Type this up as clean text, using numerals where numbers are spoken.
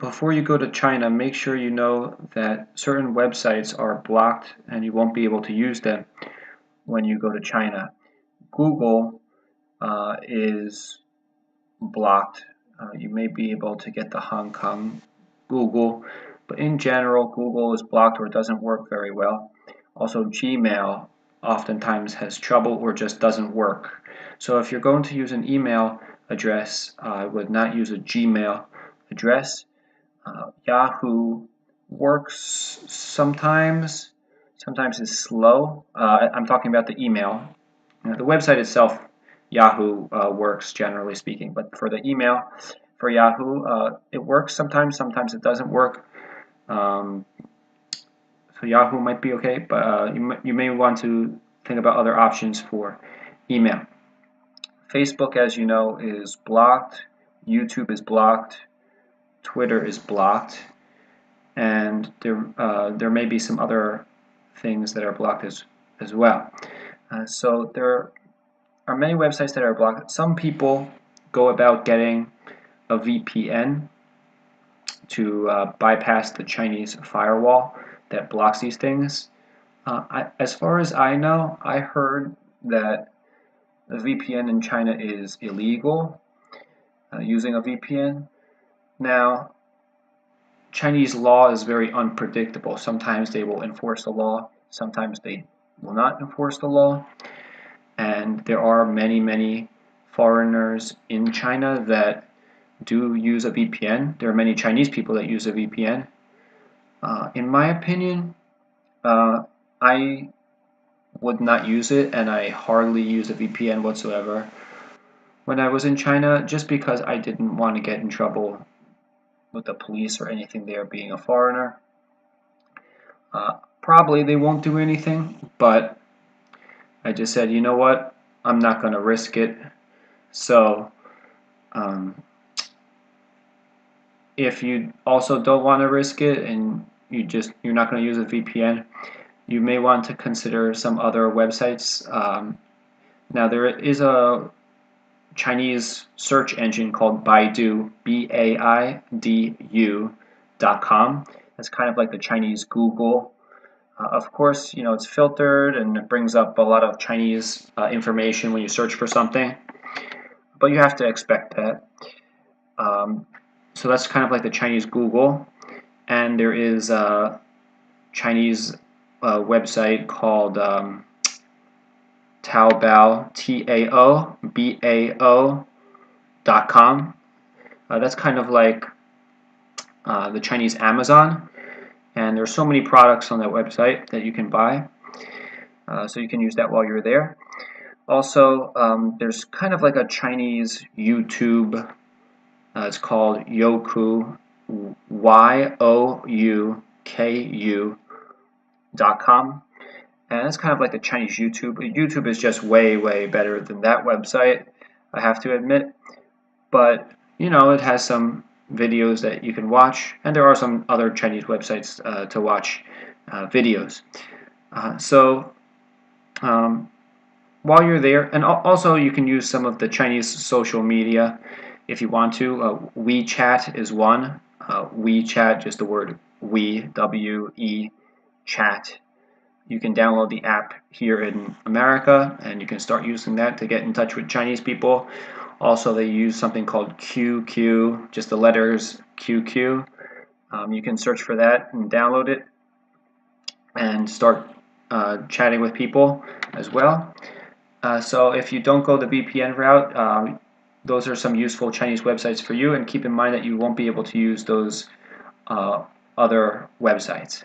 Before you go to China, make sure you know that certain websites are blocked and you won't be able to use them when you go to China. Google is blocked. You may be able to get the Hong Kong Google, but in general, Google is blocked or doesn't work very well. Also, Gmail oftentimes has trouble or just doesn't work. So if you're going to use an email address, I would not use a Gmail address. Yahoo works sometimes. Sometimes it's slow. I'm talking about the email. The website itself, Yahoo works generally speaking, but for the email for Yahoo, it works sometimes. Sometimes it doesn't work. So Yahoo might be okay, but you may want to think about other options for email. Facebook, as you know, is blocked. YouTube is blocked. Twitter is blocked. And there may be some other things that are blocked as well. So there are many websites that are blocked. Some people go about getting a VPN to bypass the Chinese firewall that blocks these things. As far as I know, I heard that a VPN in China is illegal, using a VPN. Now, Chinese law is very unpredictable. Sometimes they will enforce the law, sometimes they will not enforce the law. And there are many foreigners in China that do use a VPN. There are many Chinese people that use a VPN. In my opinion, I would not use it, and I hardly use a VPN whatsoever when I was in China, just because I didn't want to get in trouble with the police or anything there being a foreigner. Probably they won't do anything, but I just said, you know what, I'm not going to risk it. So if you also don't want to risk it and you're not going to use a VPN, you may want to consider some other websites. Now there is a Chinese search engine called Baidu, BAIDU.com. That's kind of like the Chinese Google. Of course, you know, it's filtered and it brings up a lot of Chinese information when you search for something, but you have to expect that. So that's kind of like the Chinese Google. And there is a Chinese website called Taobao, TAOBAO.com. That's kind of like the Chinese Amazon, and there's so many products on that website that you can buy, so you can use that while you're there. Also, there's kind of like a Chinese YouTube. It's called Youku, YOUKU.com. And it's kind of like the Chinese YouTube. YouTube is just way better than that website, I have to admit. But, you know, it has some videos that you can watch, and there are some other Chinese websites to watch videos. While you're there, and also you can use some of the Chinese social media if you want to. WeChat is one. WeChat, just the word we, W-E, chat. You can download the app here in America, and you can start using that to get in touch with Chinese people. Also, they use something called QQ, just the letters QQ. You can search for that and download it and start chatting with people as well. So if you don't go the VPN route, those are some useful Chinese websites for you, and keep in mind that you won't be able to use those other websites.